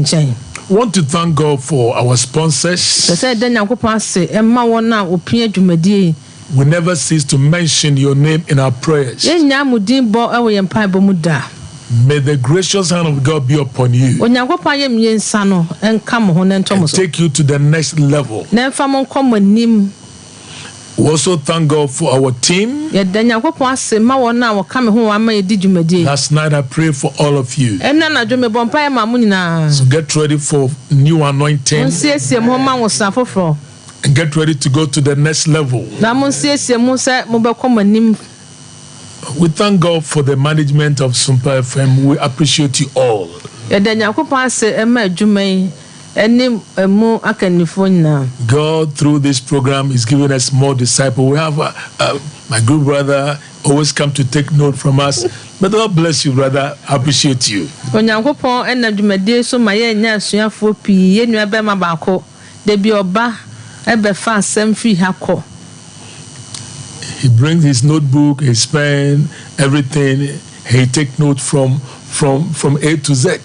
nchen. Want to thank God for our sponsors. We never cease to mention your name in our prayers. May the gracious hand of God be upon you and take you to the next level. We also thank God for our team. Last night I prayed for all of you. So get ready for new anointing and get ready to go to the next level. We thank God for the management of Sompa FM. We appreciate you all. God, through this program, is giving us more disciples. We have my good brother always come to take note from us. But God bless you, brother. I appreciate you. He brings his notebook, his pen, everything. He take note from A to Z.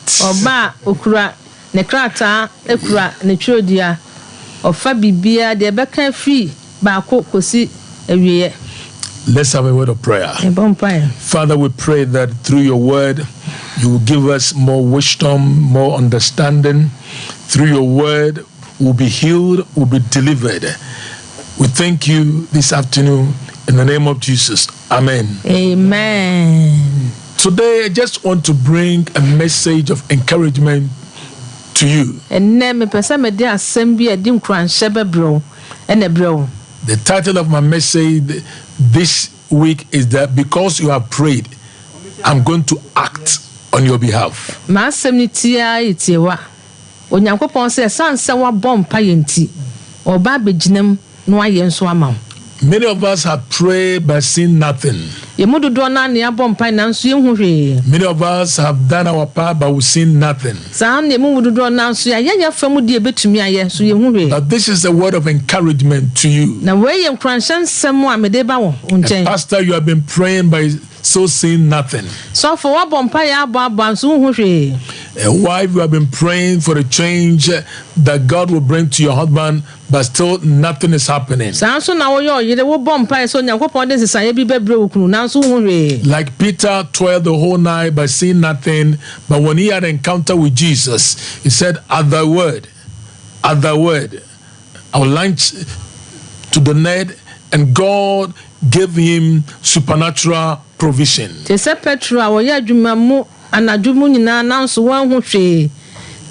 Let's have a word of prayer. Father, we pray that through your word, you will give us more wisdom, more understanding. Through your word, we'll be healed, we'll be delivered. We thank you this afternoon in the name of Jesus. Amen. Amen. Today, I just want to bring a message of encouragement to you. The title of my message this week is that because you have prayed, I'm going to act on your behalf. Many of us have prayed but seen nothing. Many of us have done our part but we've seen nothing. But this is a word of encouragement to you. And Pastor, you have been praying but so seeing nothing. A wife, you have been praying for the change that God will bring to your husband, but still nothing is happening. Like Peter toiled the whole night by seeing nothing, but when he had an encounter with Jesus, he said, at thy word, I will launch to the net, and God gave him supernatural provision.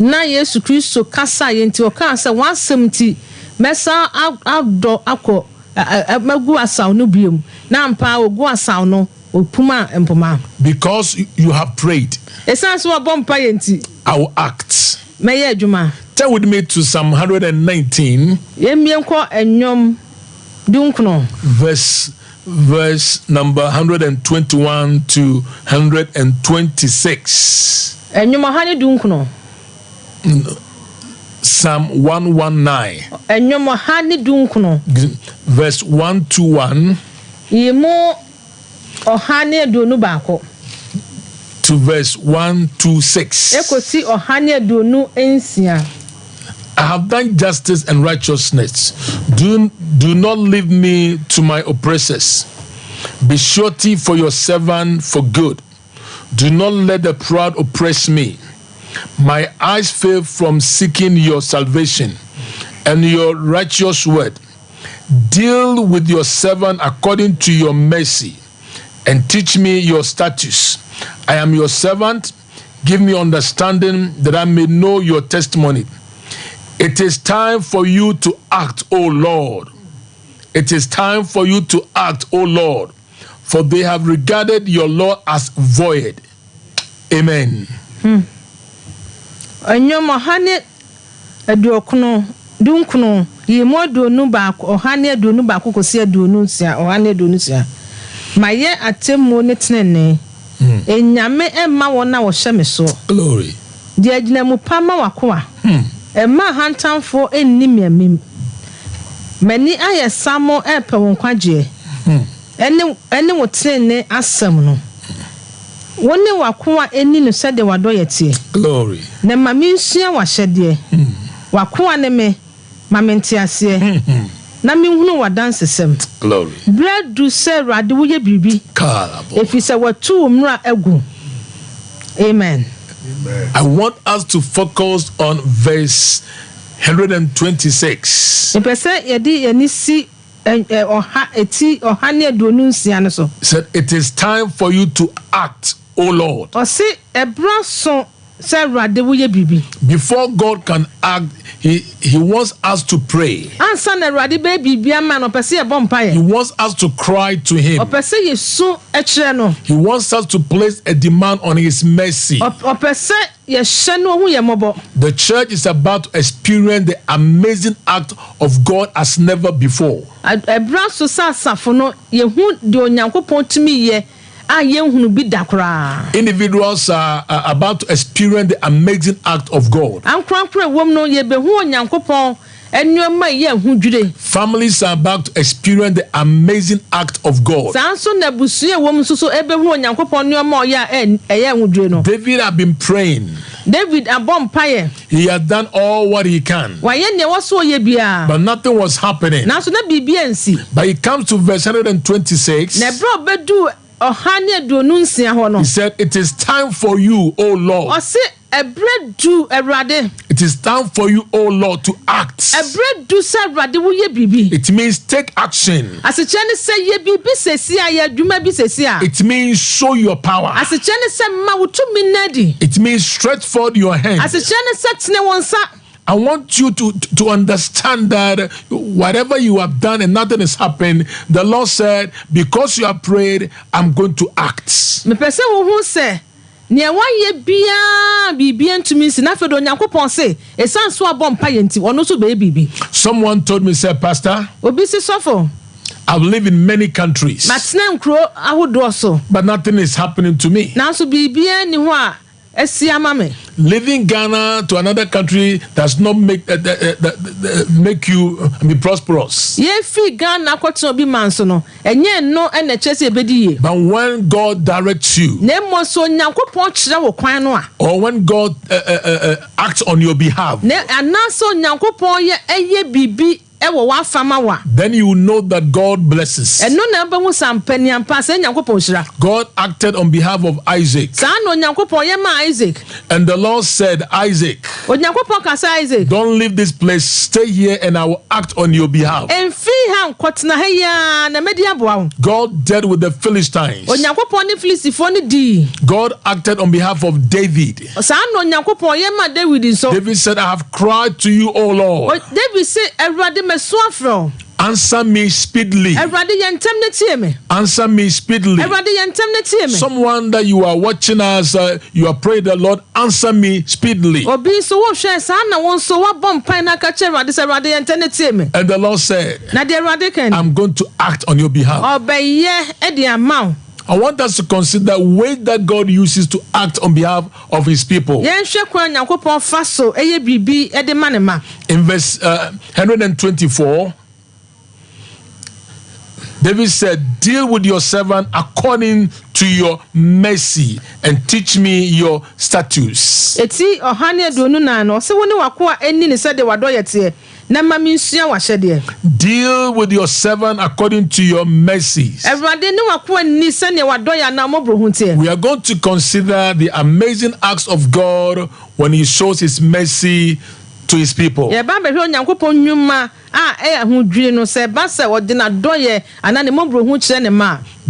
Na Yesu Kristo kasa yenti okasa wasemti mesa outdoor akọ magu asaw no biom na mpa ogu asaw no opuma empoma. Because you have prayed, esanse wa bompa yenti I will act. Meye adwuma. Turn with me to Psalm 119. Yemienko enyom dunkuno. Verse number 121 to 126. Enyoma hani dunkuno. Psalm 119. Verse 121. Yemo ohane adonu bako. To verse 126. Ekosi ohane adonu ensia. I have done justice and righteousness. Do not leave me to my oppressors. Be surety for your servant for good. Do not let the proud oppress me. My eyes fail from seeking your salvation and your righteous word. Deal with your servant according to your mercy and teach me your statutes. I am your servant. Give me understanding that I may know your testimony. It is time for you to act, O Lord. It is time for you to act, O Lord, for they have regarded your law as void. Amen. Anyoma hane aduokuno dunkuno yemo aduonu baako ohane aduonu baako kosi aduonu nsia ohane aduonu nsia maye atemu ne tenene enyame emma wona wo hye me so glory di agina mu pama wakoa emma hantanfo ennimiamim mani aye samo epe won kwaje ene wo tenene asem no Wone wakoa eni no sede wado yete. Glory. Na mame nsua wahede. Wakoa ne me mame ntiase. Na me hunu wadansesem. Glory. Bread do say rade wo ye bibi. If you say watu umra egu. Amen. I want us to focus on verse 126. It said it is time for you to act, O Lord. Before God can act, he wants us to pray. He wants us to cry to him. He wants us to place a demand on his mercy. The church is about to experience the amazing act of God as never before. Individuals are about to experience the amazing act of God. Families are about to experience the amazing act of God. David has been praying. He has done all what he can. But nothing was happening. But he comes to verse 126. He said, it is time for you, O Lord. It is time for you, O Lord, to act. It means take action. It means show your power. It means stretch forth your hand. I want you to understand that whatever you have done and nothing has happened, the Lord said, because you have prayed, I'm going to act. Someone told me, said, Pastor, I've lived in many countries, but nothing is happening to me. Leaving Ghana to another country does not make you be prosperous. But when God directs you, or when God acts on your behalf, then you will know that God blesses. God acted on behalf of Isaac. And the Lord said, Isaac, don't leave this place, stay here and I will act on your behalf. God dealt with the Philistines. God acted on behalf of David. David said, I have cried to you, O Lord. Answer me speedily. Answer me speedily. Someone that you are watching us, you are praying the Lord, answer me speedily. And the Lord said, I'm going to act on your behalf. I want us to consider ways that God uses to act on behalf of his people. In verse 124, David said, deal with your servant according to your mercy and teach me your statutes. Deal with your servant according to your mercies. We are going to consider the amazing acts of God when he shows his mercy to his people. There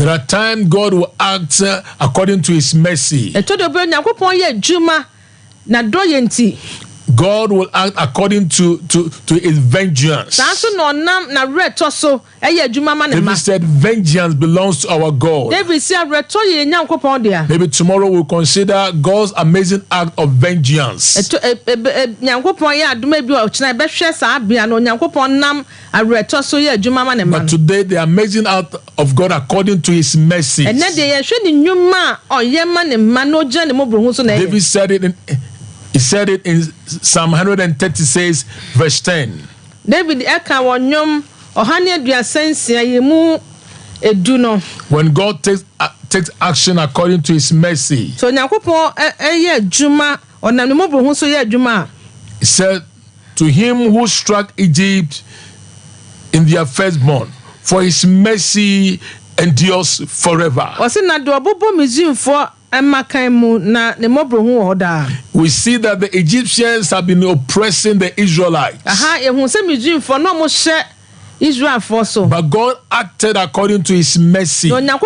are times God will act according to his mercy. God will act according to his vengeance. David said, vengeance belongs to our God. Maybe tomorrow we'll consider God's amazing act of vengeance. But today, the amazing act of God according to his mercy. David said it he said it in Psalm 136, verse 10. When God takes action according to his mercy. So Nyankopon adwuma onam ne mobrohu so ye adwuma. He said to him who struck Egypt in their firstborn, for his mercy endures forever. O se na do obobo Misraimfo emakan mu na ne mobrohu ho da. We see that the Egyptians have been oppressing the Israelites. Aha, ehun se Misraimfo no mo hye Israel for so. But God acted according to his mercy. That's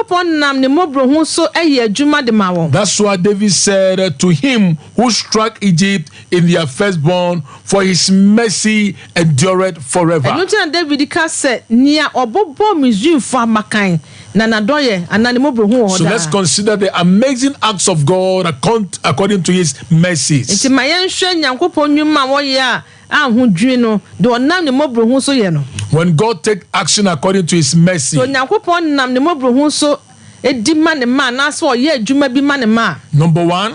why David said to him who struck Egypt in their firstborn, for his mercy endureth forever. So let's consider the amazing acts of God according to his mercies. When God takes action according to his mercy, number one,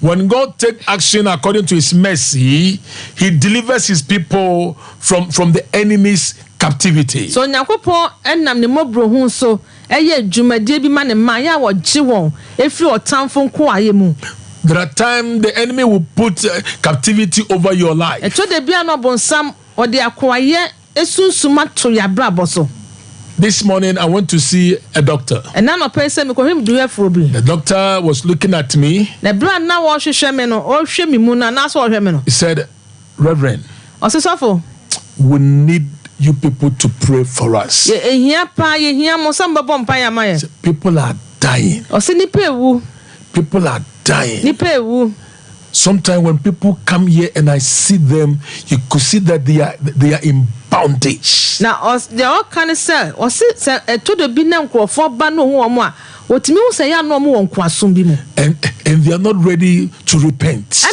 when God takes action according to his mercy, he delivers his people from the enemy's captivity. So there are times the enemy will put captivity over your life. This morning I went to see a doctor. The doctor was looking at me. He said, Reverend, we need you people to pray for us. People are dying. People are dying. Sometimes when people come here and I see them, you could see that they are in bondage. Now, they all kind of say, or say, to the binam for bano. And they are not ready to repent.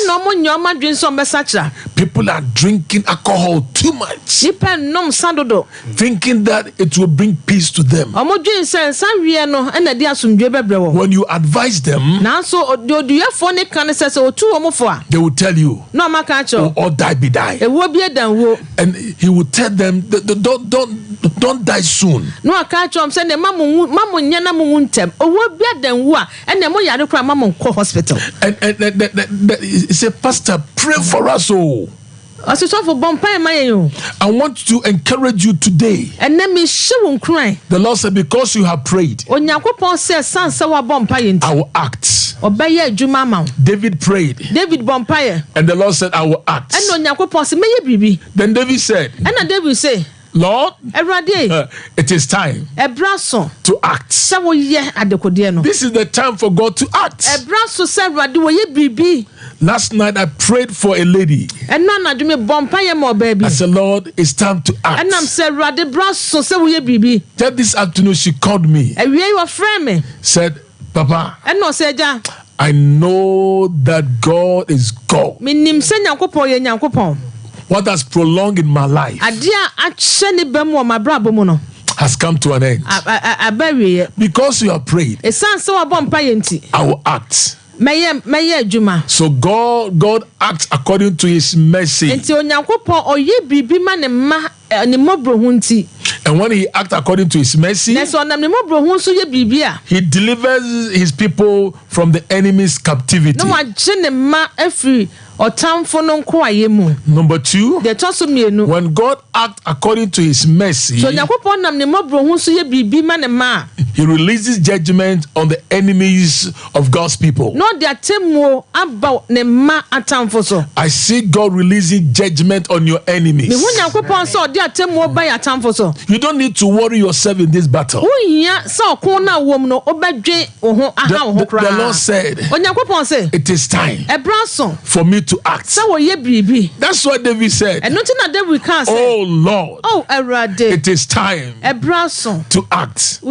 People are drinking alcohol too much, thinking that it will bring peace to them. When you advise them, they will tell you, or die be die. And he will tell them, don't die soon. Hospital. And he said, Pastor, pray for us all. I want to encourage you today. The Lord said, because you have prayed, I will act. David prayed. And the Lord said, I will act. Then David said, Lord, it is time to act. This is the time for God to act. Last night I prayed for a lady. I said, Lord, it's time to act. Just this afternoon she called me. Said, Papa, I know that God is God. What has prolonged in my life has come to an end. Because you have prayed, I will act. So God acts according to his mercy. And when he acts according to his mercy, he delivers his people from the enemy's captivity. Number two, when God acts according to his mercy, he releases judgment on the enemies of God's people. I see God releasing judgment on your enemies. You don't need to worry yourself in this battle. The Lord said, it is time for me to act. That's what David said. Oh Lord, it is time to act.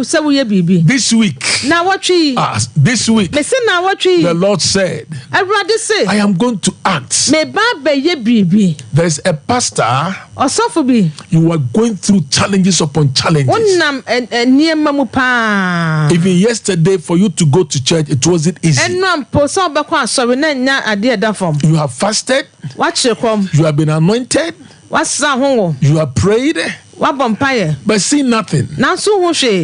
This week, the Lord said, I am going to act. There's a pastor, you are going through challenges upon challenges. Even yesterday, for you to go to church, it wasn't easy. You have fasted, you have been anointed, you have prayed, but see nothing.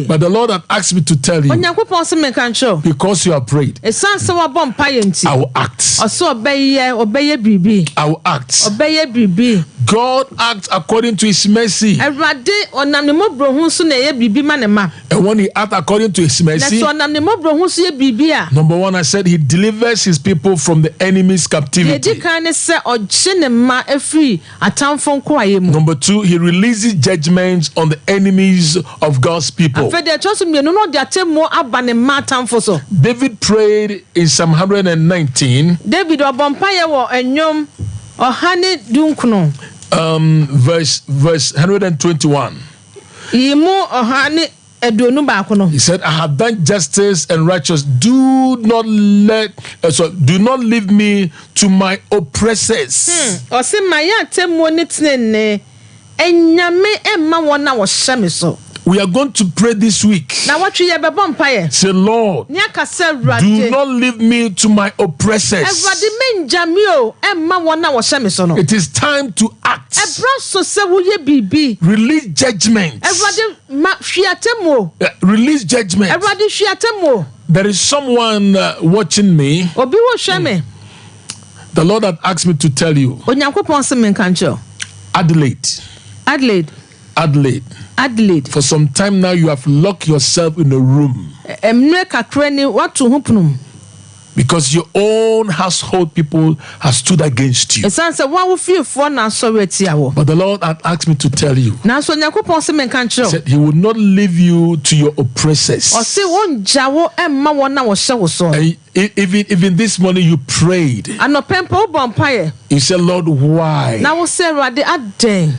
But the Lord had asked me to tell you, because you have prayed, I will act. I will act. God acts according to his mercy. And when he acts according to his mercy, number one, I said he delivers his people from the enemy's captivity. Number two, he releases judgments on the enemies of God's people. David prayed in Psalm 119, verse 121. He said, I have done justice and righteousness. Do not leave me to my oppressors. We are going to pray this week. Say, Lord, do not leave me to my oppressors. It is time to act. Release judgment. Release judgment. There is someone watching me. The Lord had asked me to tell you. Adelaide. For some time now, you have locked yourself in a room. Because your own household people have stood against you. But the Lord had asked me to tell you. He said he will not leave you to your oppressors. Even this morning you prayed. You said, Lord, why?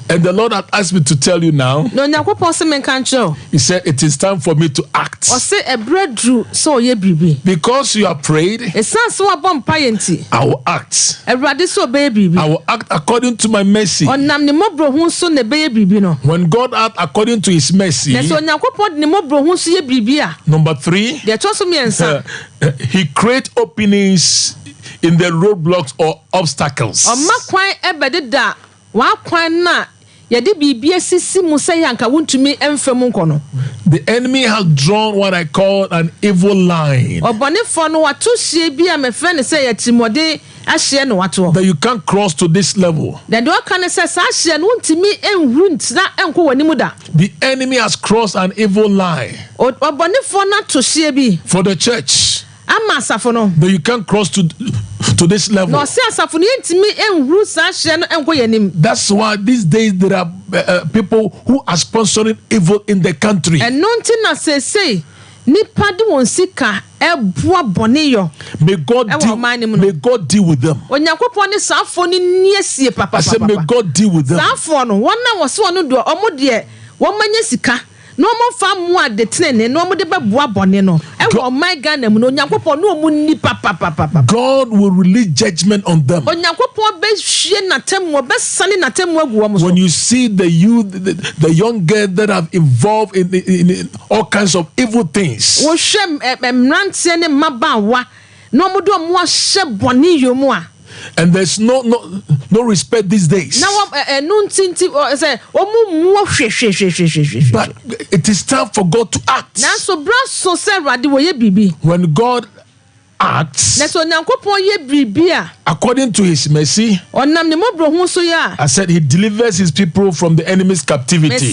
And the Lord had asked me to tell you now. He said, it is time for me to act. Because you have prayed, I will act. I will act according to my mercy. When God acts according to his mercy, number three, he creates openings in the roadblocks or obstacles. The enemy has drawn what I call an evil line that you can't cross to this level. The enemy has crossed an evil line for the church that you can't cross to this level. That's why these days there are people who are sponsoring evil in the country. May God deal with them. I said, may God deal with them. God will release judgment on them. When you see the youth, the young girls that have involved in all kinds of evil things, and there's no respect these days. But it is time for God to act. When God acts according to his mercy, I said he delivers his people from the enemy's captivity.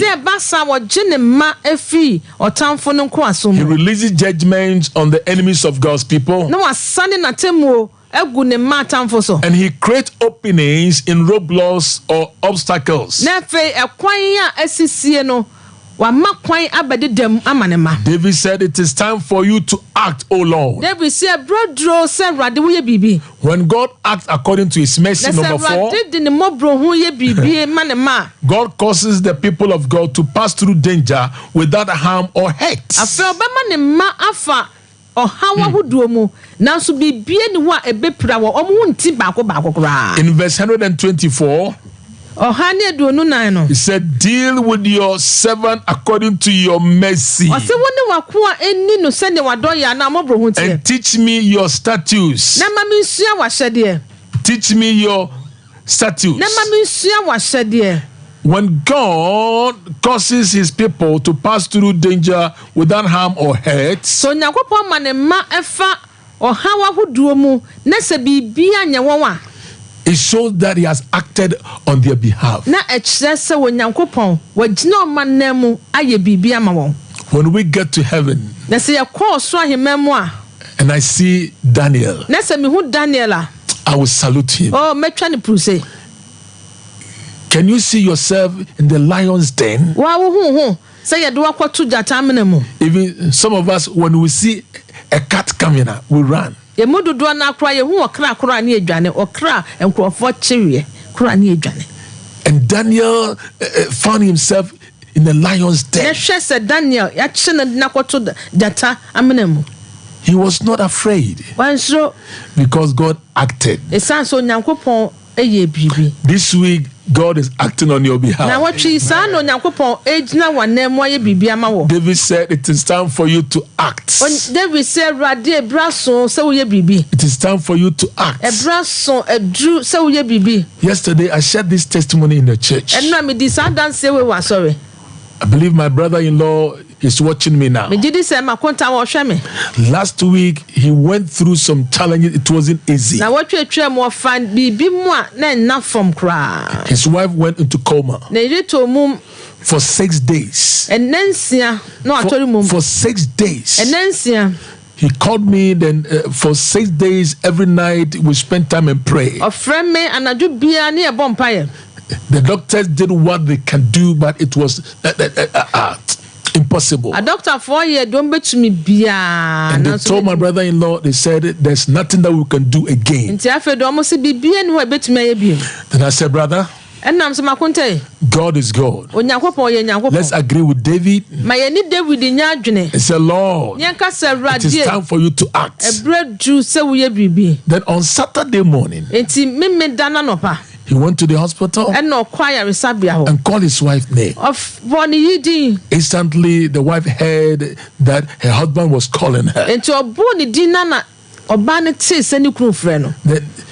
He releases judgments on the enemies of God's people. And he creates openings in roadblocks or obstacles. David said, it is time for you to act, O Lord. When God acts according to his mercy, number 4, God causes the people of God to pass through danger without harm or hurt. In verse 124, he said, deal with your servant according to your mercy, and teach me your statutes. Teach me your statutes. When God causes his people to pass through danger without harm or hurt, so Nyankopɔn ma ne ma ɛfa ɔhaw ahodoɔ mu na sɛ biribiara nyɛ wɔn a, it shows that he has acted on their behalf. Na ɛkyerɛ sɛ wɔ Nyankopɔn wɔgyina ɔman nan mu ayɛ biribi ama wɔn. When we get to heaven, na sɛ yɛkɔ ɔsoro ahemman mu a, and I see Daniel, na sɛ mehu Daniel a, I will salute him. Oh, mɛtwa ne puruse. Can you see yourself in the lion's den? Wow, say you do what to Jatamina. Even some of us, when we see a cat coming up, we run. You mudu do not cry, who are cra near Johnny or cra and craw for cherry, cra near Johnny. And Daniel found himself in the lion's den. Yes, said Daniel, action and nako to Jata Aminemu. He was not afraid. Why so? Because God acted. It sounds so Nyankopon a ye baby. This week, God is acting on your behalf. Now what she said no Nyankopon age na one name why bibi amawo. David said it is time for you to act. David said Radi braso so ye bibi. It is time for you to act. A braso a drew so ye bibi. Yesterday I shared this testimony in the church. And no me this I don't say we were sorry. I believe my brother-in-law is watching me now. Last week, he went through some challenges. It wasn't easy. His wife went into coma for 6 days. For 6 days. He called me, then for 6 days, every night, we spent time and pray. The doctors did what they can do, but it was impossible. A doctor 4 years don't bet me bia. And they told my brother-in-law, they said, there's nothing that we can do again. Then I said, brother, God is God. Let's agree with David and say, Lord, it is time for you to act. Then on Saturday morning, he went to the hospital and called his wife's name. Instantly, the wife heard that her husband was calling her. Then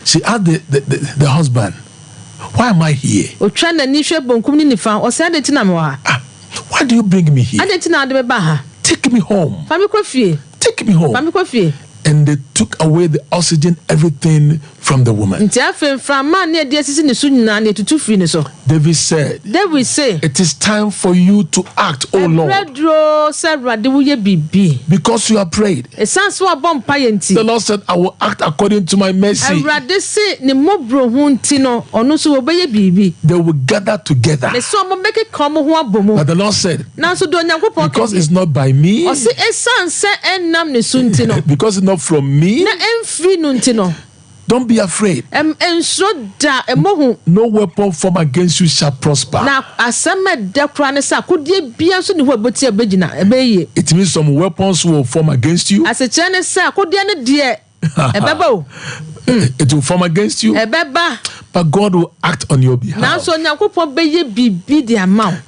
she asked the husband, why am I here? Why do you bring me here? Take me home. Take me home. And they took away the oxygen, everything from the woman. David said, it is time for you to act, oh Lord. Because you have prayed. The Lord said, I will act according to my mercy. They will gather together. But the Lord said, because it's not by me, because it's not from me, don't be afraid. No weapon formed against you shall prosper. It means some weapons will form against you. It will form against you, but God will act on your behalf.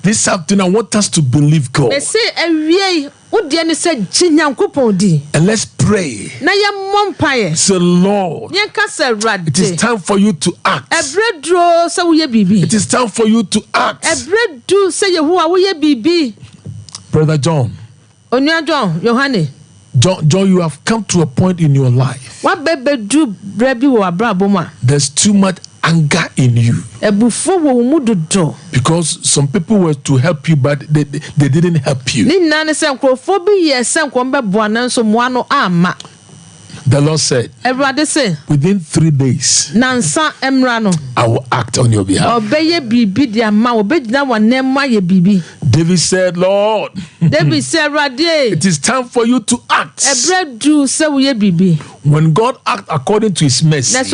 This afternoon, I want us to believe God. And let's pray. Say, Lord, it is time for you to act. It is time for you to act. Brother John, you have come to a point in your life. There's too much anger in you. Because some people were to help you, but they didn't help you. The Lord said, within 3 days, I will act on your behalf. David said, Lord, it is time for you to act. When God acts according to his mercy, what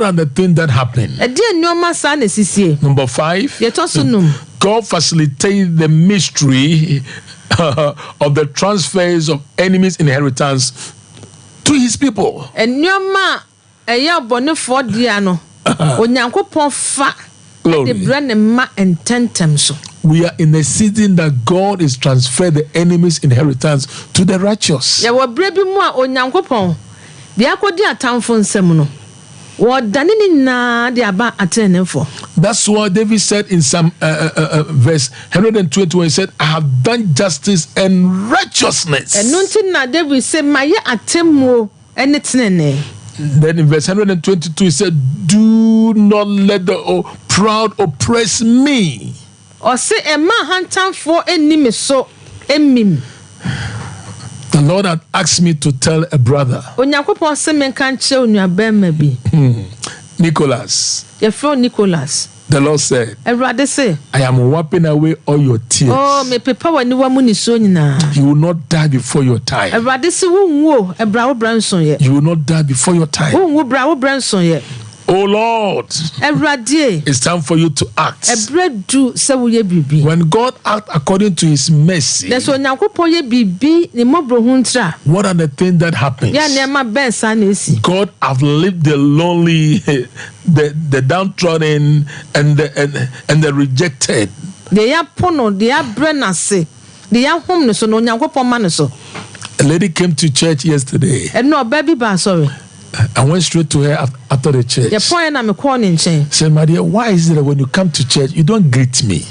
are the things that happen? Number 5, God facilitates the mystery of the transfers of enemies' inheritance to his people. Glory. We are in a season that God is transferring the enemy's inheritance to the righteous. That's what David said in some verse 120 when he said, I have done justice and righteousness. Then in verse 122 he said, do not let the proud oppress me. The Lord had asked me to tell a brother, Nicholas. The Lord said, I am wiping away all your tears. You will not die before your time. You will not die before your time. Oh Lord, it's time for you to act. When God acts according to his mercy, what are the things that happen? God have left the lonely, the downtrodden, and the rejected. A lady came to church yesterday. I went straight to her after the church. Said, my dear, why is it that when you come to church, you don't greet me?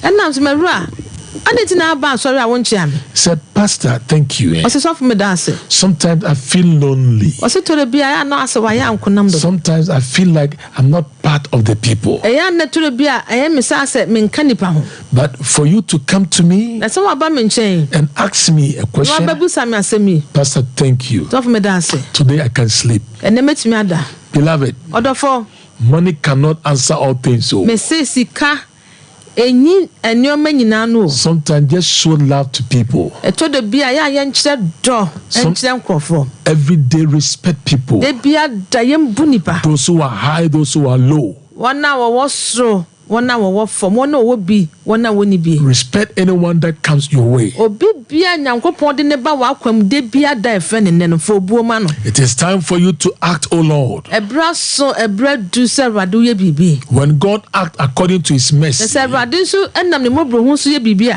Said, Pastor, thank you. Sometimes I feel lonely. Sometimes I feel like I'm not part of the people. But for you to come to me and ask me a question, Pastor, thank you. Today I can sleep. Beloved, money cannot answer all things. So sometimes just show love to people. Every day respect people. Those who are high, those who are low. Respect anyone that comes your way. It is time for you to act, O Lord. When God acts according to his mercy,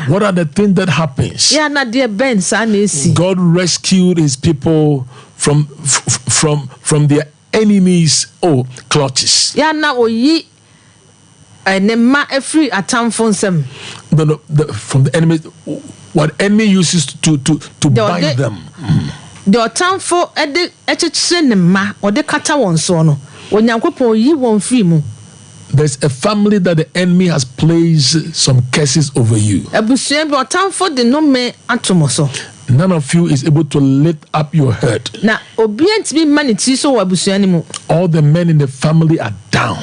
what are the things that happens? God rescued his people from their enemies' clutches. From the enemy, what enemy uses to bind them. There's a family that the enemy has placed some curses over you. None of you is able to lift up your head. All the men in the family are down.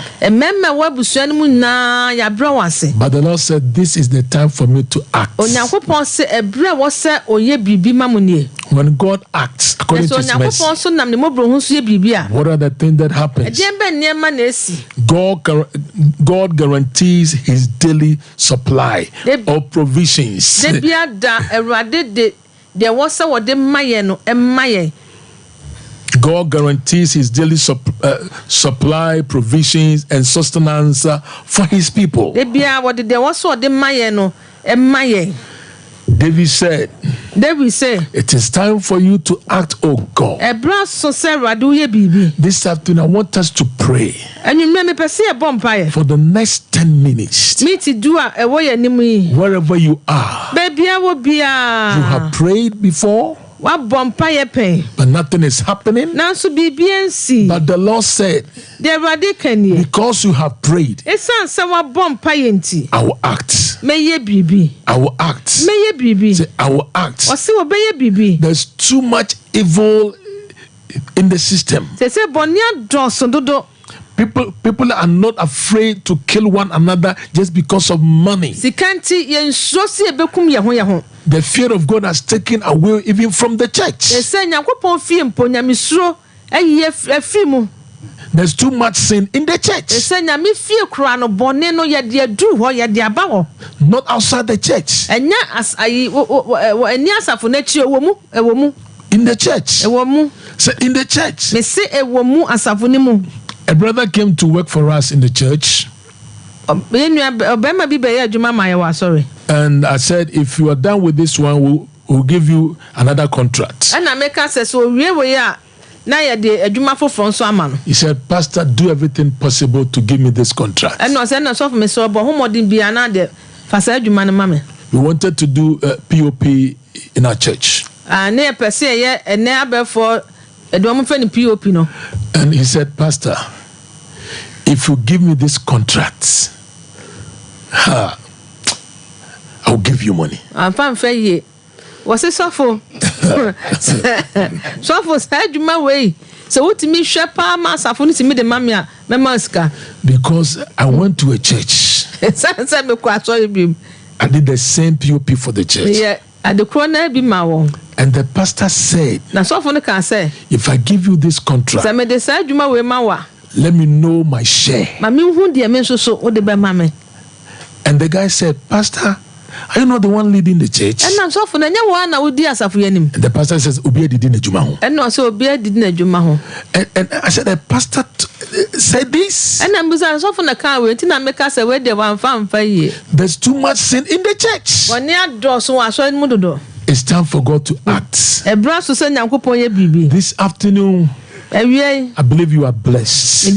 But the Lord said, this is the time for me to act. When God acts according to his mercy, what are the things that happen? God guarantees his daily supply of provisions. God guarantees his daily supply, provisions, and sustenance for his people. David said, it is time for you to act, O God. This afternoon, I want us to pray for the next 10 minutes. Wherever you are, you have prayed before, but nothing is happening. But the Lord said, because you have prayed, I will act. I will act. Say, I will act. There's too much evil in the system. People are not afraid to kill one another just because of money. The fear of God has taken away even from the church. There's too much sin in the church. Not outside the church. In the church. So in the church. A brother came to work for us in the church. And I said, if you are done with this one, we'll give you another contract. na ye de adwuma foforo nso ama no. He said, Pastor, do everything possible to give me this contract. And no say na so for me so bo homodin bia na de fasa adwuma no ma me. We wanted to do POP in our church. Na ye pese ye ene abefo edom fe ni POP no. And he said, Pastor, if you give me this contract, I'll give you money. I'm fan fe ye. Was it sofo? Sofo say adwuma we. So what me hwe pa ma safo ni me de mamia me maska. Because I went to a church. Say me kwa so bi. I did the same POP for the church. Yeah, at the corner be ma won. And the pastor said, na sofo no can say, if I give you this contract, say me de say adwuma we ma wa. Let me know my share. Ma me hu de me so o de be ma me. And the guy said, Pastor, are you not the one leading the church? And I'm so for na na odi asafo yanim. And the pastor says, Obi did in adwuma ho. And no so obi did in adwuma ho. And I said, the pastor said this. And I'm so for na kan we na make us we de wan fa ye. There's too much sin in the church. When ya do so aso mu dodo. It's time for God to act. Ebra so say Nyankopon ye bibi. This afternoon, I believe you are blessed.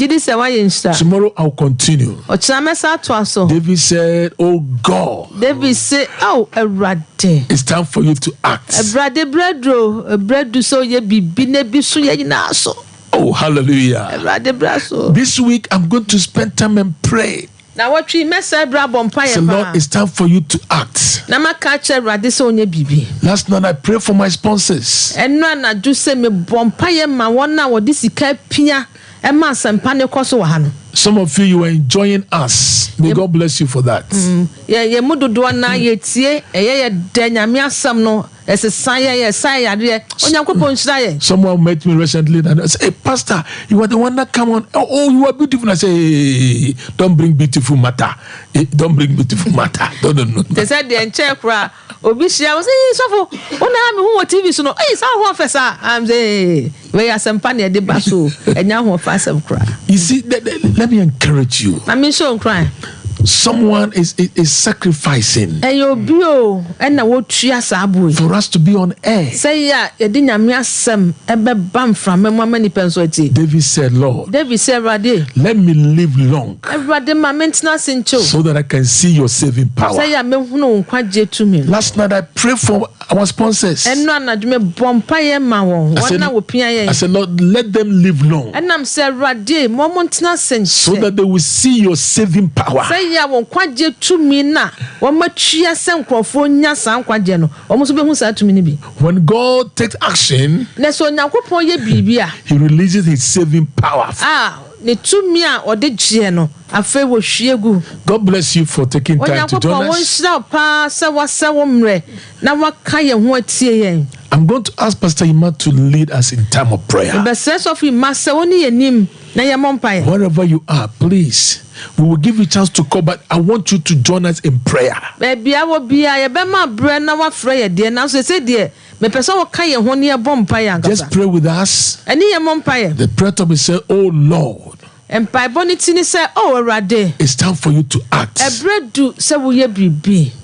Tomorrow I'll continue. David said, oh God. David said, oh, it's time for you to act. Oh, hallelujah. This week I'm going to spend time and pray. Now what we mess up, Lord, it's time for you to act. Last night I prayed for my sponsors. And no, I do say me bompire ma wana wo this pia e ma sempane koso wa no. Some of you are enjoying us. May God bless you for that. Ye mudodo na ye tie ye de nyame asem no someone met me recently and I said, hey, Pastor, you are the one that come on. Oh, you are beautiful. I say, hey, don't bring beautiful matter. Don't bring beautiful matter. Don't. They said the check Obisia was so for who TV so no. Hey, so what fesa? I'm saying we are some panny de basso and now fast of cry. You see, let me encourage you. I mean, so crying. Someone is sacrificing for us to be on air. David said, Lord, let me live long so that I can see your saving power. Last night I prayed for our sponsors. I said, Lord, let them live long so that they will see your saving power. When God takes action, He releases His saving power. God bless you for taking time to join us. I'm going to ask Pastor Ima to lead us in time of prayer. Wherever you are, please, we will give you a chance to call, but I want you to join us in prayer. Just pray with us. The prayer topic says, oh Lord, it's time for you to act.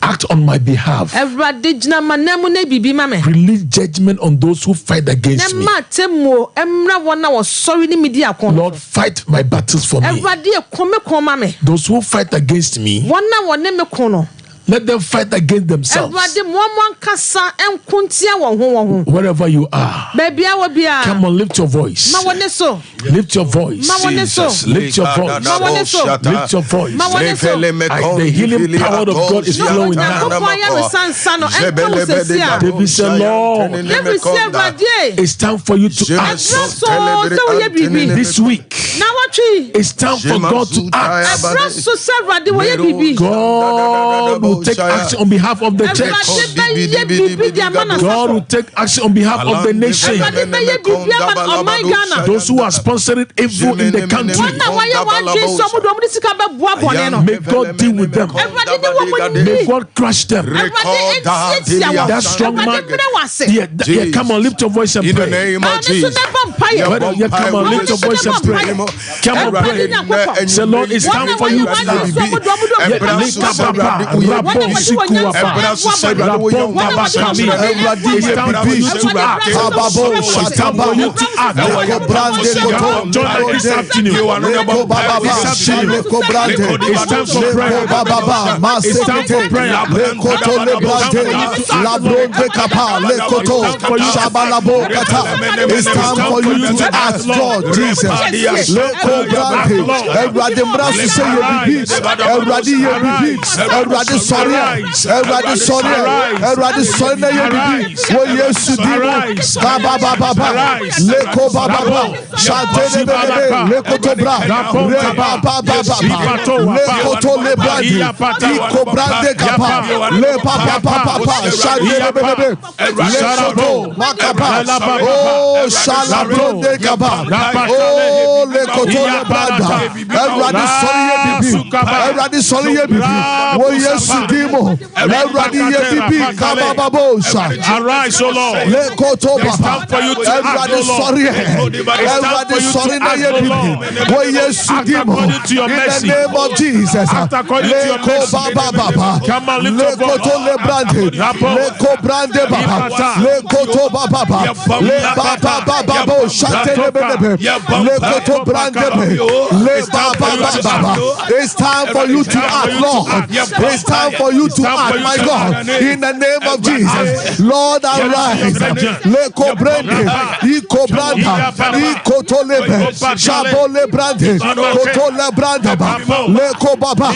Act on my behalf. Release judgment on those who fight against me. Lord, fight my battles for me. Those who fight against me, let them fight against themselves. Wherever you are, come on, lift your voice. Lift your voice. Jesus. Lift your voice. Lift your voice. The healing power of God is flowing now. David said, Lord, it's time for you to act. This week, it's time for God to act. God will take action on behalf of the church. God will take action on behalf of the nation. Those who are sponsoring evil in the country. May God deal with them. May God crush them. That strong man. Yeah, come on, lift your voice and pray. In the name of Jesus. Come on, lift your voice and pray. Come on, pray. Say, Lord, it's time for you to it's time for you to ask, Lord Jesus. Everybody say you be everybody you be everybody sorry everybody sorry everybody sorry you be when you should be baba baba leko baba shantene bebe leko to bra baba baba leko to le brandi iko brande kapa le papa papa shantene bebe leko to makapa oh shalabronde kapa oh leko to le branda everybody sorry you be everybody sorry you be when you should be everybody you be kaba babosha arise, O Lord. Leko to baba everybody sorry everybody sorry na you be when you should be in the name of Jesus leko baba baba leko to le brande leko brande baba leko to baba le baba baba bosha telebebe leko to brande le baba baba. It's time for you to act, Lord. It's time for you to act, my God, in the name of Jesus. Lord, arise. Leko brande iko branda iko tolebe shabo le brande koto le branda ba leko baba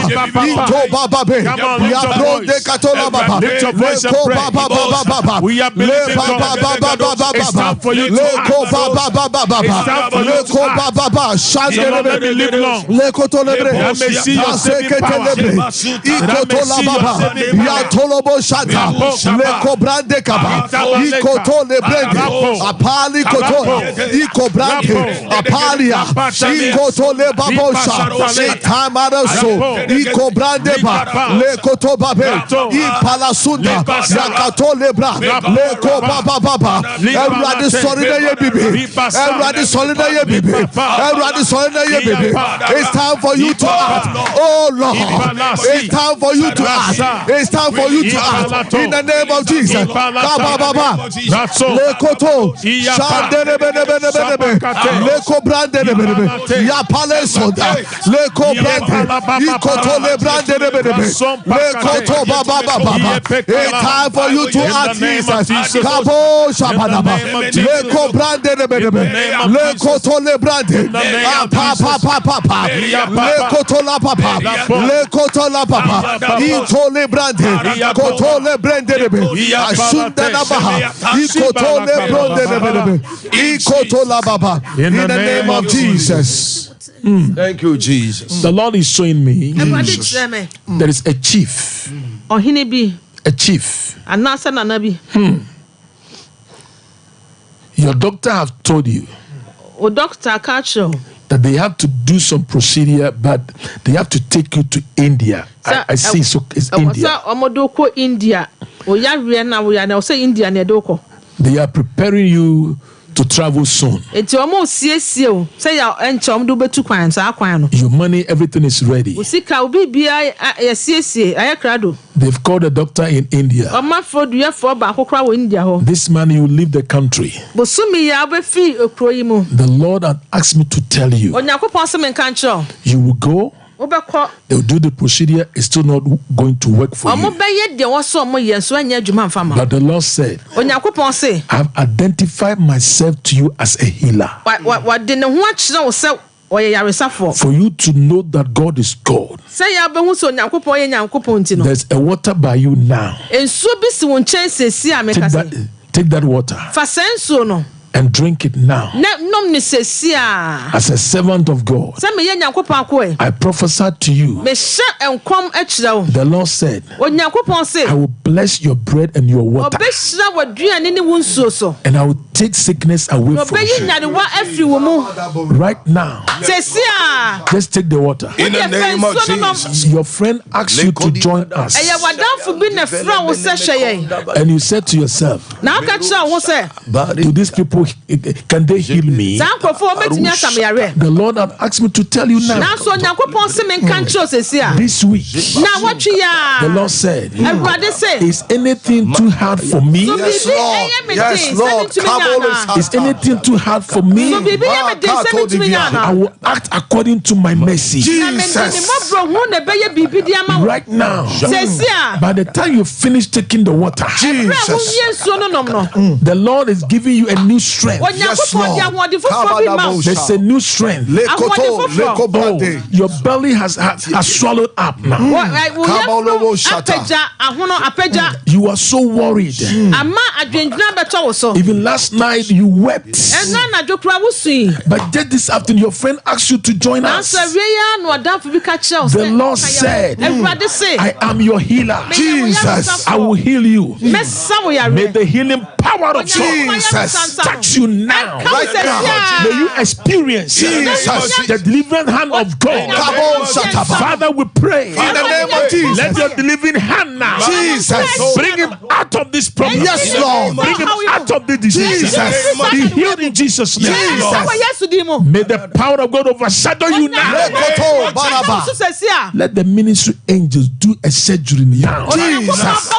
ito baba be ya bronde katola baba leko baba baba baba le baba baba baba leko baba baba baba leko baba baba shande leko tolebre ya seketelebre iko tola baba ya tolobo shata leko brande kaba iko tole brande apali koto iko brande apalia iko tole babosha tamaraso iko brande ba leko to babe ipala sunda yakatole bra leko baba baba everybody sorry na ye bibi everybody sorry na ye bibi everybody sorry na ye bibi. It's time for you to act, oh Lord. It's time for you to act. It's time for you to act in the name of Jesus. Baba baba lekoto shandene bene bene bene bene leko brande bene bene ya pale soda leko brande ikoto le brande bene bene lekoto baba baba. It's time for you to act, Jesus. Kabo shabadaba leko brande bene bene lekoto le brande papa papa lekoto la papa lekoto la papa ito le brande koto le brande bene ashunda na baha ikoto le brande bene ikoto la baba in the name of Jesus. Thank you, Jesus. The Lord is showing me there is a chief. A chief. Your doctor have told you that they have to do some procedure, but they have to take you to India. I see, so it's India. They are preparing you to travel soon. Your money, everything is ready. They've called a doctor in India. This man, you leave the country. The Lord had asked me to tell you. You will go. They will do the procedure. It's still not going to work for you. But the Lord said, I have identified myself to you as a healer. For you to know that God is God. There's a water by you now. Take that water. and drink it now. As a servant of God, I prophesy to you. The Lord said, I will bless your bread and your water, and I will take sickness away from you. Right now, just take the water. In the name of Jesus. Your friend asked you to join us, and you said to yourself, do these people, can they heal me? The Lord had asked me to tell you now. This week, the Lord said, is anything too hard for me? Yes, Lord. Yes, Lord. Is anything too hard for me? I will act according to my mercy. Jesus. Right now, by the time you finish taking the water, Jesus. the Lord is giving you a new strength. Yes, Lord. There's a new strength. Oh, your belly has swallowed up now. You are so worried. Even last night you wept. But just this afternoon, your friend asked you to join us. The Lord said, I am your healer. Jesus. I will heal you. May the healing power of Jesus touch you now. Right now. May you experience the delivering hand of God. Father, we pray. In the name of Jesus. Let your delivering hand now. Jesus. Bring him out of this problem. Yes, Lord. Bring him out of the disease. Jesus. Be healed in Jesus' name. May the power of God overshadow you now. Let the ministry angels do a surgery now. Jesus.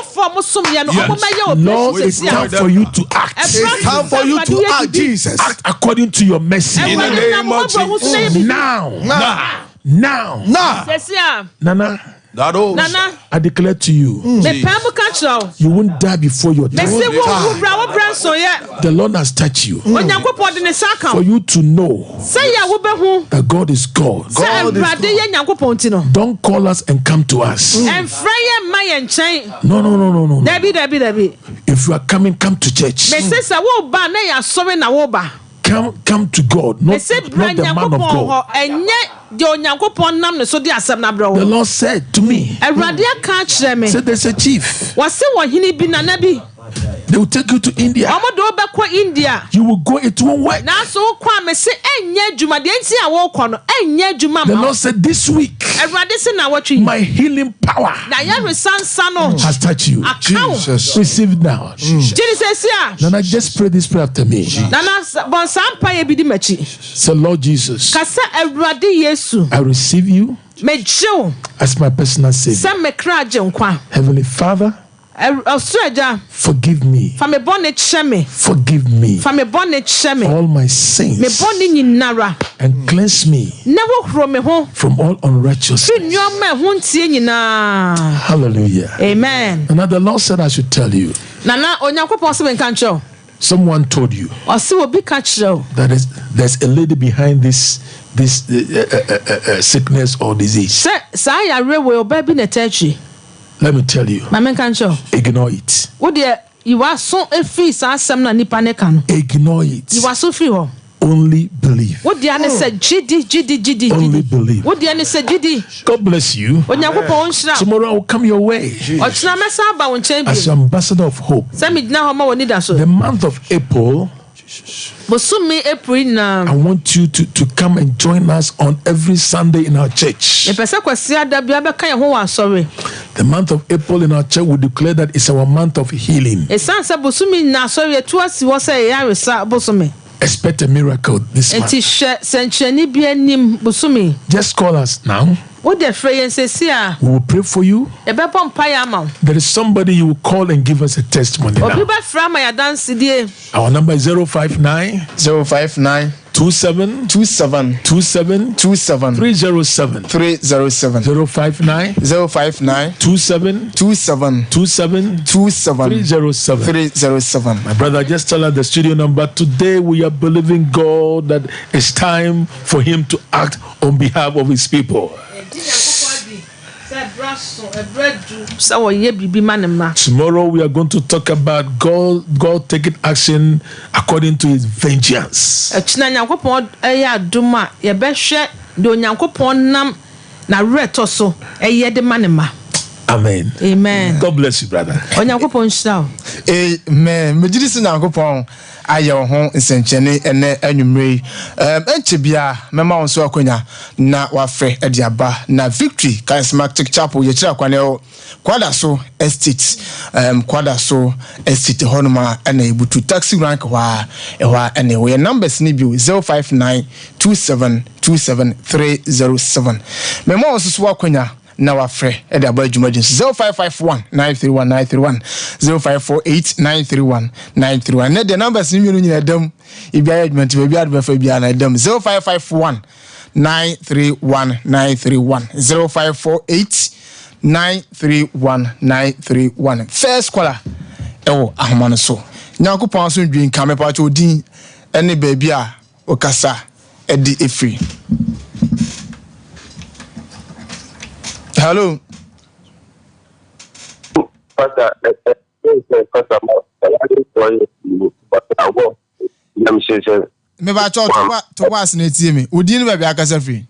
Lord, it's time for you to act. It's time for you to act, Jesus. Act according to your mercy. In the name of Jesus. Now. Nana, I declare to you, you won't die before your time. The Lord has touched you for you to know that God is God. Don't call us and come to us. No. If you are coming, come to church. Come to God, not the man of God. The Lord said to me, said there's a chief. They will take you to India. You will go, it won't work. The Lord said this week, my healing power has touched you. Jesus. Receive it now. Nana, just pray this prayer after me. Say, Lord Jesus, I receive you as my personal Savior. Heavenly Father, forgive me. Forgive me all my sins and cleanse me from all unrighteousness. Hallelujah. Amen. And now the Lord said I should tell you. Someone told you that there's a lady behind this sickness or disease. Let me tell you. Ignore it. Ignore it. Only believe. Only believe. God bless you. Tomorrow I will come your way as your ambassador of hope. The month of April, I want you to come and join us on every Sunday in our church. The month of April in our church, we declare that it's our month of healing. Expect a miracle this month. Just call us now. We will pray for you. There is somebody you will call and give us a testimony now. Our number is 059 27 307 059 27 307. My brother, just tell us the studio number. Today we are believing God that it's time for him to act on behalf of his people. Tomorrow we are going to talk about God taking action according to his vengeance. Amen. Amen. God bless you, brother. Amen. Mejidisi Nyankopon ayo ho nsenchene ene anwumre enchebia mema wonso akonya na wafre ediaba na Victory Charismatic Chapel ye kira kwane kwada so estate estate honoma ene ibutu taxi rank wa ene we numbers ni bi 0592727307 mema wonso so akonya na wafre ede aba adwumadin 0551931931 0548931931 na the numbers ni mienu nyina dam ibia adwumadin ba bia adbefa bia na dam 0551931931 0548931931 first caller ewo ahomano so Nyankopon so ndwin kame pa cho din ene ba bia okasa edi efri. Hello. Pastor, me ba cho to was na tie me odi ni ba bia akasa free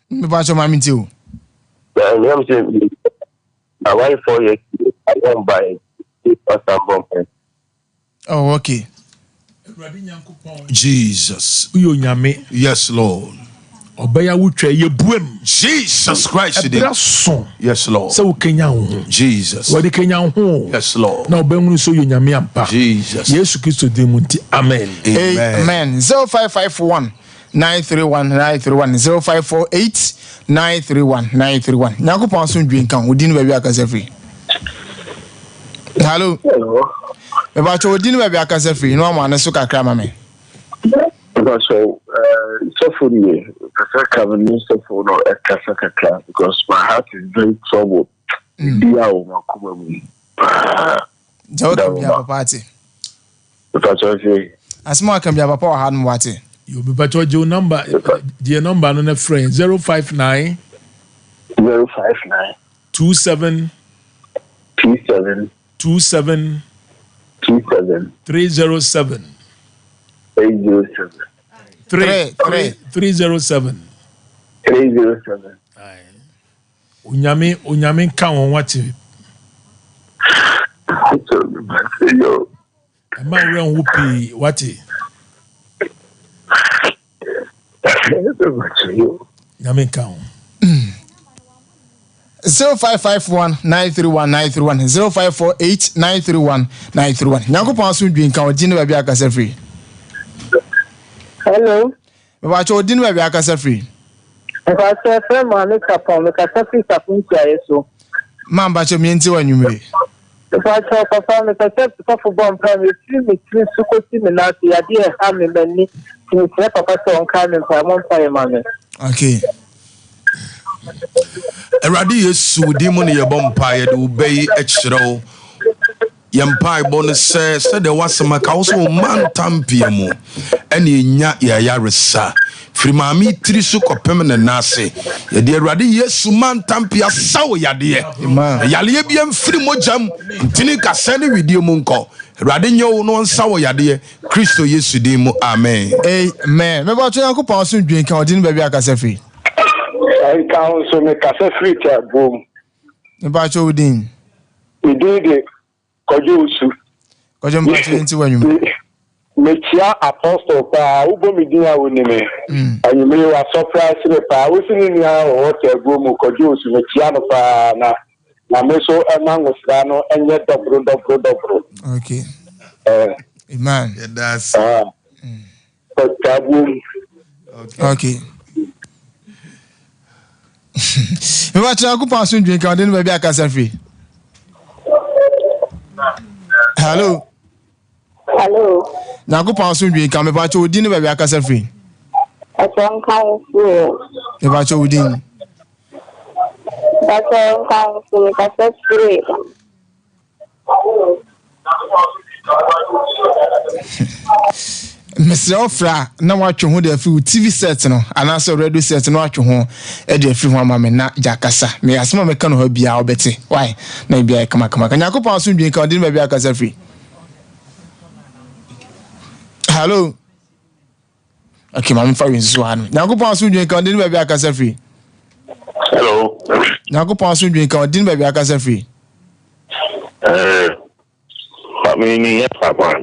me ba cho mami tie o my wife 4 years I don't buy pastor bomb. Oh, okay. Jesus uyo nyame. Yes, Lord. Obaya wutwe ye buem Jesus Christ. Yes, Lord. So Kenya ho. Jesus. Wadi Kenya ho. Yes, Lord. Na obenwu so yo nyame ampa. Jesus. Yesu Kristo de munti. Amen. Amen. 0551 931 931 Nyankopon so ndwen kan odi ni ba bia akasa free. Hello. Me ba cho odi ni ba bia akasa free no ma na so kakra ma me. So for me, because my heart is very troubled. Party. You be better your number. The number on a friend 059 27 307 307 307 Unyame kan won wati. Ama ren wupi wati. Unyame kan. 0551 931 0548 931 Nyankopon so ndwen kan odi ni ba bia akasa free. Hello. Me ba cho odi ni ba bia akasa free. If I say money kapon, me kasa free kapon tia so. Mamba cho mienti wa nyumre. If I say papa me kasa for bomb plan me so ko ti me na ti ade ha me mani. Ti me papa so on kan me pa mon pa mama. Okay. Eradi Yesu di mo ne ye bompa ye de obey ekiro. Yempai bonus said there was some causa man tampiemo and nya ya resa. Frimami trisu kopem na nase. Ye de Eradi Yesu man tampia sawo yade. Yale biem firi mojam ntini kase ne video mu nko. Eradi nyo no sawo yade. Kristo Yesu di mu amen. Amen. Me ba to Yankopon so dwen kan odi ni ba bia akasa free. I can so make a free boom. Me ba cho udin. We did it. Kojusu. Kojom ba cho nti wanyum. Mechia apostle pa ubo midina wonime. Anyi me wa surprise me pa wosini ni ha o te boom kojusu mechia no pa na me so emango sra no enye dobro. Okay. Amen. Yeah, that's okay. Me ba cho Yankopon so ndwen kan odi ni ba bia akasa free. Hello. Nyankopon so ndwen kan me ba cho odi ni ba bia akasa free. Aton kan fu. Me ba cho odi ni. Aton kan fu kasa free. Mr. Ofra na watch ho de afi TV set no anaso radio set no watch ho e de afi ho amame na jakasa me asema me ka no ha bia obete why na bia kama yakopon so ndwen ka odi na bia akasa free. Hello. Okay, mama fa winso anu yakopon so ndwen ka odi na bia akasa free. Hello. Yakopon so ndwen ka odi na bia akasa free. But me yes papa.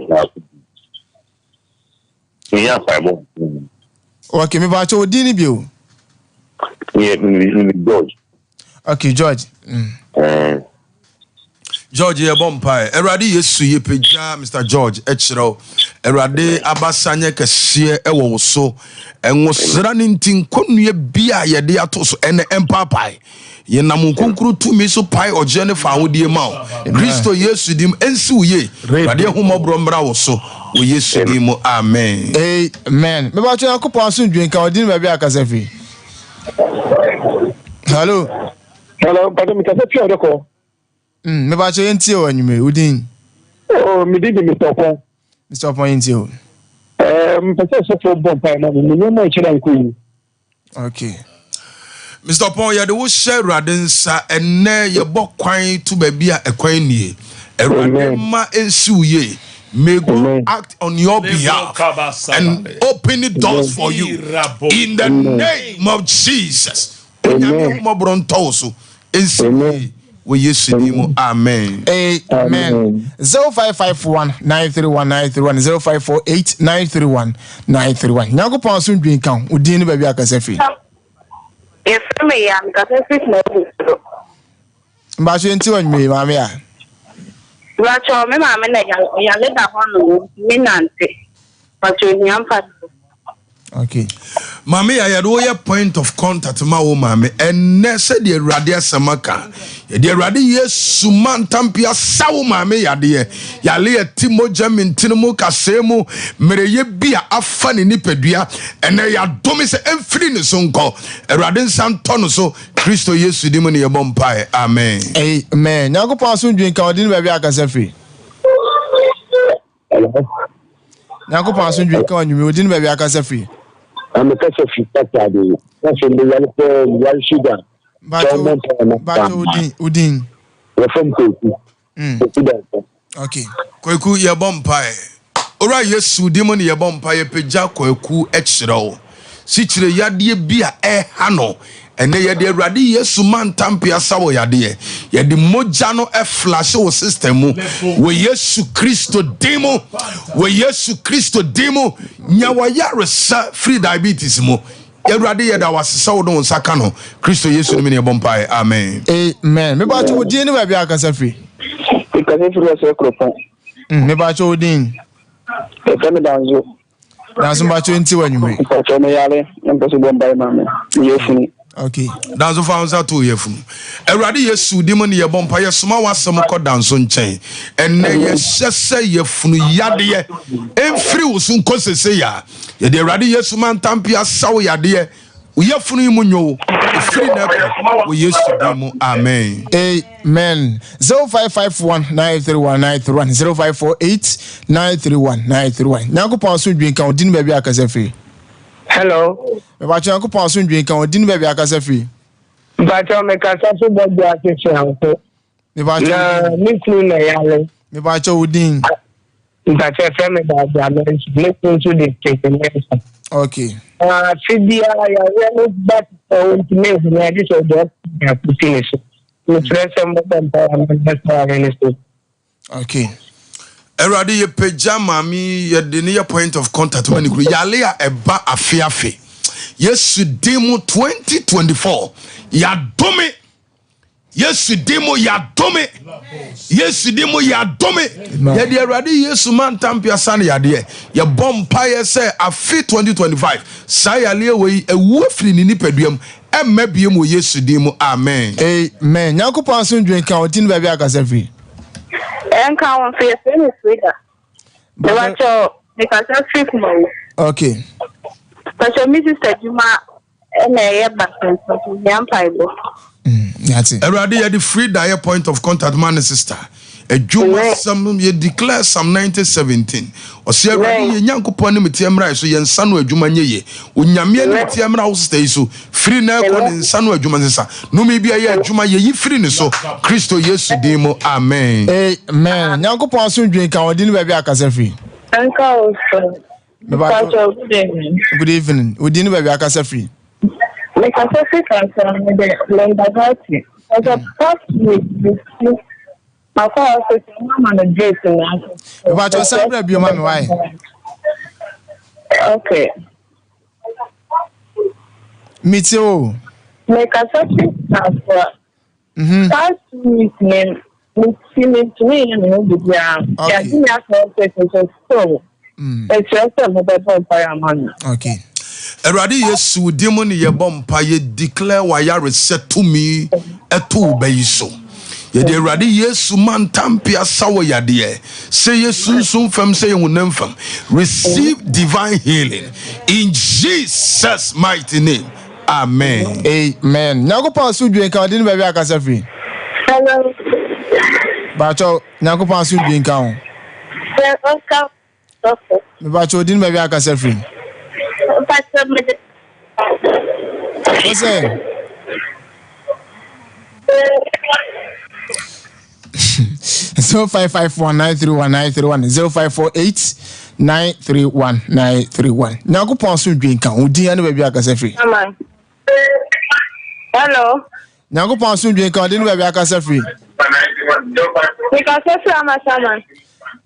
Yeah, Bible. Okay, me ba cho odi ni bio. Yeah, George. Okay, George. George ye bompai. Erade Yesu ye peja Mr. George echiro. Erade abasanye kese ewo so. Enwo sra ni ntin konue bia ye de ato so ene empapai. Ye nam konkuru tumi so pai oje ne fa wodie ma. Kristo Yesu dim ensi uye. Erade homobro mra wo so. We Yesu dim amen. Amen. Me ba cho yakopon so ndwen ka odi na bia akasa free. Hello. Hello, but me kase pio deko. Me ba cho yenti o anyume udin. Oh, me di Mr. Pon. Mr. Pon yenti o. Me pese so for bon pai na me no chira nku. Okay. Mr. Pon ya de wo share radensa enne ye bokwan to babia ekwan nie. Erade ma ensi uye. May God act on your behalf and open the doors for you in the name of Jesus. Amen. Amen. Amen. 0551-931-931 0548-931-931. Nyango pansun dwen kan udin ba bia kasa fi. If me am kasa fi no. Mba so enti wanwe maame ya. Wacho me mama na ya leda hono mi nante. Wacho nyampa. Okay. Mami ya do ye point of contact ma wo mami enne se de Awurade asamaka. De Awurade Yesu man tampia sawo mami ya de ya le timoja mintino mu kasemu mereye bia afa ne nipadua enne ya domi se emfiri ne so nko. Awurade nsanto no so Kristo Yesu di mu ne ye bompai. Amen. Amen. Nyango panso ndwen ka odi ne ba bia akasa free. Nyango panso ndwen ka onwumi odi ne ba bia akasa free. I'm a case of Saturday. That's in the one sugar. But Udin. Okay. Kweku ye bompai. Ora Yesu demon ye bompai peja kweku echiro. Sichire yade bia hano. Ene ye de Awurade Yesu man tampia sawo yade. Ye de moja no flash wo system mu. We Yesu Kristo demo. We Yesu Kristo demo. Nyawa yaresa free diabetes mu. Awurade ye da wasesa wo no nsaka no. Kristo Yesu ni me bompai. Amen. Amen. Me ba to die ni ba bia akasa free. Ikase free se krofon. Me ba to din. E kame danzo. Danzo ba to enti wanwumi. Ko me yale, empeso bombai mama. Yesu. Okay. Danzo fa unsa to yefum. Awurade Yesu di mo ne ye bompa ye soma wasem ko danzo nchen. Enne ye hyese yefunu yade ye. Emfiri wosun ko sese ya. Ye de Awurade Yesu man tampia sawo yade ye. Uyefunu yimu nyo. Efiri na wo Yesu di mo. Amen. Amen. 0551-931-931 0548-931-931. Nyango panso ndwen kan odi ne ba bia akasa free. Hello. Me ba cho yakopon so ndwen kan odi ne ba bia akasa free. Ba cho me kasa so bodo akese anko. Me ba cho na mi kunu na yale. Me ba cho udin. Ba cho fe me ba bia me kunu so de teke. Okay. Fibia ya we back for intimate na this of the finish. Me friend some of okay. Awurade ye pejama mi ye de ne point of contact when you yale a eba afiafe. Yesu demo 2024 ya dome. Yesu demo ya dome. Yesu demo ya dome. Ya de Awurade Yesu man tampia san ya de ye bompa ye say afi 2025 sa yale we ewu afiri ni nipaduam emma biem wo Yesu demo. Amen. Amen. Yakopon so ndwen kan odi ne ba bia akasa free. Enka won fe finish reader. The wacho me kasa free mo. Okay. But Mrs. Tajuma na ye back so nyampa ibo. That's it. Awurade ye the free dire point of contact man sister. adwuma sam ye declare Psalm 90:17 ɔse awurade ye nyankopɔn ne metie mmra so ye nsa no adwuma nyeye onyame ne metie mmra wo stay so free na ko ne nsa no adwuma sesa no me bia ye adwuma ye yi free ne so Kristo Yesu din mu amen amen nyankopɔn so dwen kan odi ne ba bia akasa free Uncle, good evening odi ne ba bia akasa free like I said, the Lendagati. As a past week, my father said, I'm on a dress. About your son, your mom, why? Okay. Me too. Like I said, past week, name, to me, and you'll be down. I didn't ask for a so. It's just a mobile fire money. Okay. Erade Yesu dimo ne ye bompa ye declare wa ya reset to me eto bayiso ye de Erade Yesu man tampia sawo yade e say Yesu sun fam say hunam fam receive divine healing in Jesus mighty name amen amen nyakopon so dwen kan odi ne ba bia akasa free Hello bacho nyakopon so dwen kan okay me bacho odi ne ba bia akasa free what's that? 0551931931 nyakopon so dwen kan odi ane ba bia akasa free hello nyakopon so dwen kan odi ne ba bia akasa free because sama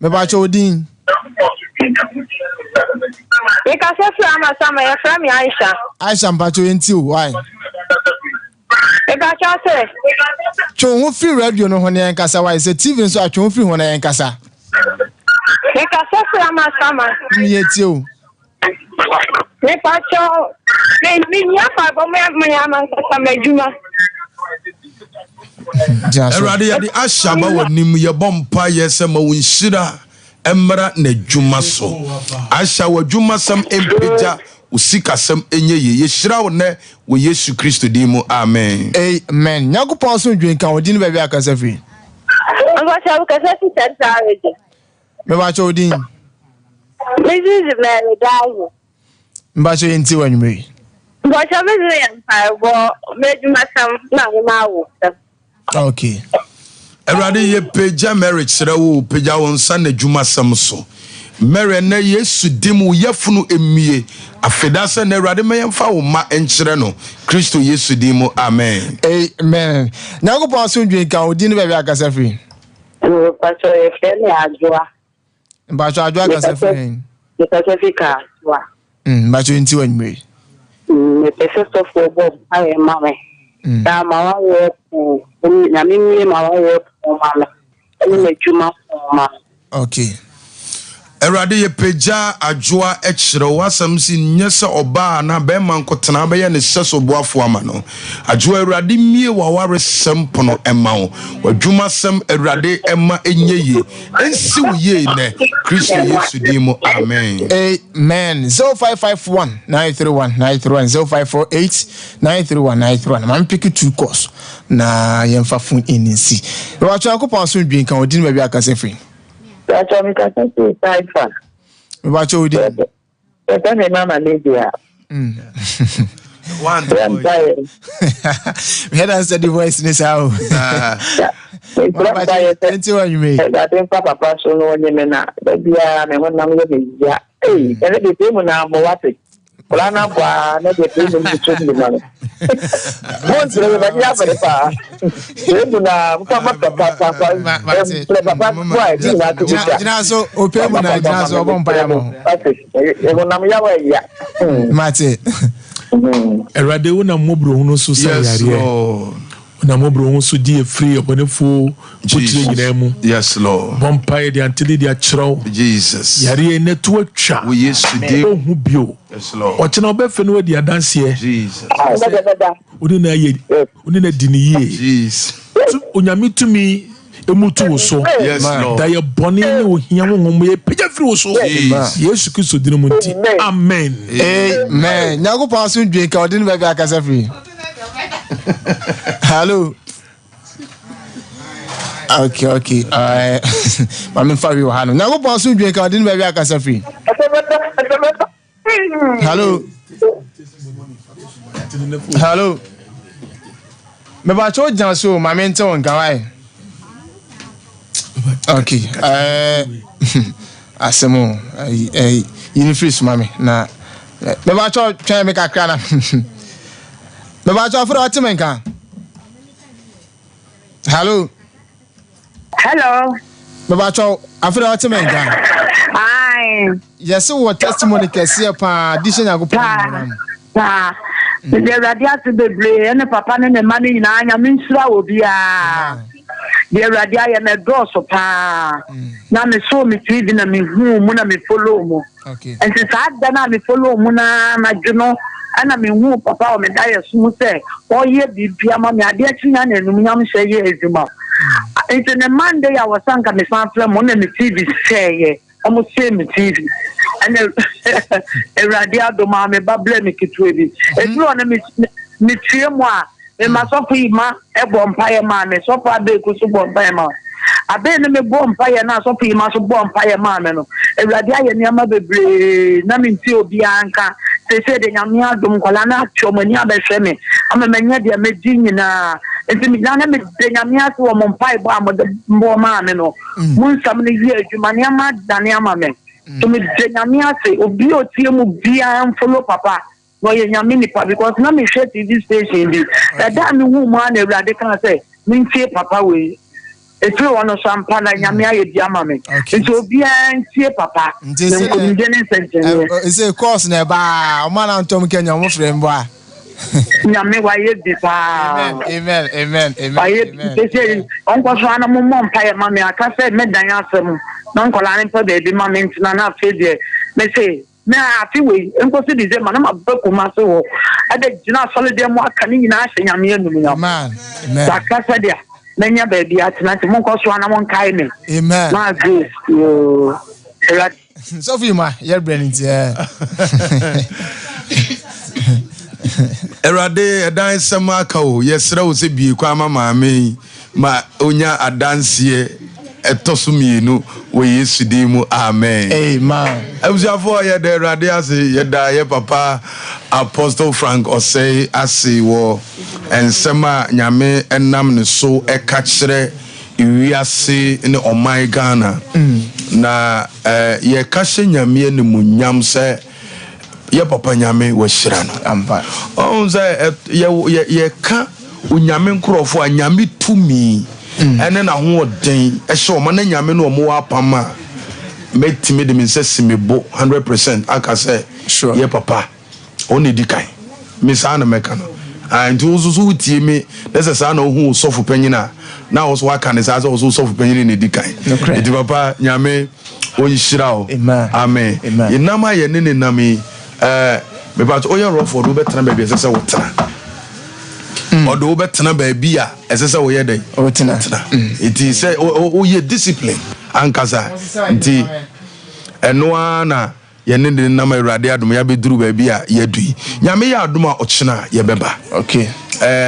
me bacho odi because sama ya from Aisha mpacho enti o why because I say chon free radio no hono en kasa why say TV so atwon free hono en kasa because sama mi eti o me pacho me ya pa bo me man kasa majuma Erade ya di ashaba wonim ye bompa ye se ma wonhira emra na dwuma so asha wadwuma sam empeja usika sam enye ye hira wo ne wo Yesu Kristo din mu amen amen nyakopon so dwen kan odi ne ba bia akasa free ngo cha kasa si tata reje me ba cho odi this is very dai mba cho enti wanwume ngo cha me yan pa bo medwuma sam na ma wo okay Erade ye peja marriage srewo peja wonsa na dwuma sam so mere na Yesu dimu yefunu emie afeda se na Erade me yemfa wo ma enkyere no Kristo Yesu dimu amen amen nyakopon so dwen kan odi ne ba bia akasa free pacho e fele ajwa mba cho akasa free e Pacifica wa mba cho enti wanwume me pese so for bo ai mama da ma wa wo na mimi ma wa wo mama ni juma mama okay Erade ye peja adwoa ekyere wasam si nyese oba na be man kotena be ye ne seso boafo ama no adwoa Erade mie wa ware sempono ema wo wadwuma sem Erade ema enyeye ensi wo ye ne Kristo Yesu din mu amen amen 0551931931 0548931931 man pick two course na yemfa fun inisi wa cho akopon so dwen kan odi ne ba bia akasa free pacho mi kasa si taifa me ba cho odi eta me mama media one we had answer the voice in how enti wanwume da tem papa so no nyeme na bia me wona me media ele de temu na mo wate Ola na kwa na de temu ni chodi na mo ntire ba dia ba pa temu na mkama papa jina so opemu na jina so obompa ya mo wona me ya wa ya mate Erade wona mobro hunu so sa yare na mobro hunu so die free obonefo kutire nyina mu yes Lord bompa de antili dia chiro Jesus yare ne to atwa wo Yesu din hu bio yes Lord ochena obefe no di adanse Jesus odi na diniye Jesus onyame tumi emutu wo so yes Lord da ye boni ne ohia wo ye peja firi wo so Yesu Kristo din mu nti amen amen nyakopon so dwen kan odi ne ba bia akasa free hello Okay. Mami Fabi Wahano. Now go pass you drink. I didn't baby akasa free. Hello. Me ba cho janso mami nte won kan wai. Okay. Asemo unifreeze mami na me ba cho twan me kakra na. Me ba cho afro atimen kan. Hello. Me ba cho afro atimen kan. Hi. Yes, what testimony kesi pa addition agopo. The radio to the brain and papa and the money in I mean slow be the radio and a door so pa. Now me saw me tweeting and me whom when I me follow. Okay. And since I done I me follow Muna, my journal, and I mean who papa or me die smooth say, oh yeah, be Piama, I dare see and Yam say yes, it's in a Monday I was sunk on the farm when the TV say, almost same TV. And a radiado mamma babble me kitwebi. It's not a me moi. A masofi ma a bonfire man, a sofa bake to bonfire man. I been me bonfire now, Sophie must bonfire man. A radia and yama be namin tio bianca. They said in Yamia dum colana, chomania besemi. I'm a mania de medina. It's me done me Yamia to a monfire bomb with the more man. Moon some years, you maniama, Daniama. To me, Yamia say, Obio Tiamu Bia and follow papa. No, Yamini, because no me share this station. That damn woman, a radical say, mean papa way. It's true on Sompa and Yamia Yamame. It's Obia and papa. It's a course never. Man, I'm Tom Kenya, my friend. Yame, why you Amen. They say, Uncle Swana Mum, Paya Mammy, I can't say, Medayasum, Uncle Alan for baby, Mammy, Nana, Fiddy. They say, may I feel we, Uncle City, I'm a book of Maso. I did not solid them what can you ask Yamian, man. Casadia, then your baby at night, Monco Swana won't kind me. Amen. My grace, you. Sophie, you're brilliant, yeah. Erade edan semaka o yesra wo se bie kwa mama me ma onya adansie etosumienu wo Yesu din mu amen. Abusiafo ye de erade ase ye da ye papa Apostle Frank Osei ase wo ensema nyame enam ne so eka kire iwiase ne oman Ghana na ye ka hye nyame ne munyam se ye papa nyame wa shira no ampa on say ye ka unyame nkrofo anyame tumi ene na ho oden e hye o ma na nyame no mo apama metime de minse simebo 100% aka say sure ye papa oni dikai misa na meka no and uzuzu tie me necessary na hu sofu panyina na wo so aka ne say so sofu panyina ne dikai edi papa nyame oni shira o amen yenama ye ne nami me ba to oya rofo do betena ba bi esese wotena odo betena ba bi a esese wo ye dey wotena it is say o ye discipline ankasa nti eno na ye ne de nam awurade adom ya beduru ba bi a ye dui nyame ya adom a ochena ye beba okay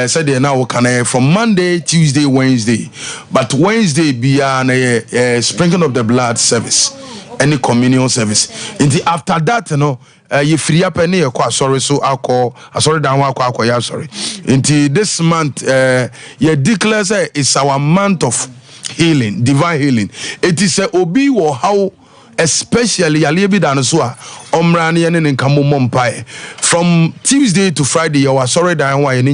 said they now can from Monday, Tuesday, Wednesday, but Wednesday be a sprinkling of the blood service, any communion service. After that, you know, you free up any sorry, so alcohol, sorry, down alcohol, sorry. Until this month, you declare it's our month of healing, divine healing. It is a obi or how. Especially Yalibi Danasua, Omrani and Nkamu Mompai. From Tuesday to Friday, you are sorry,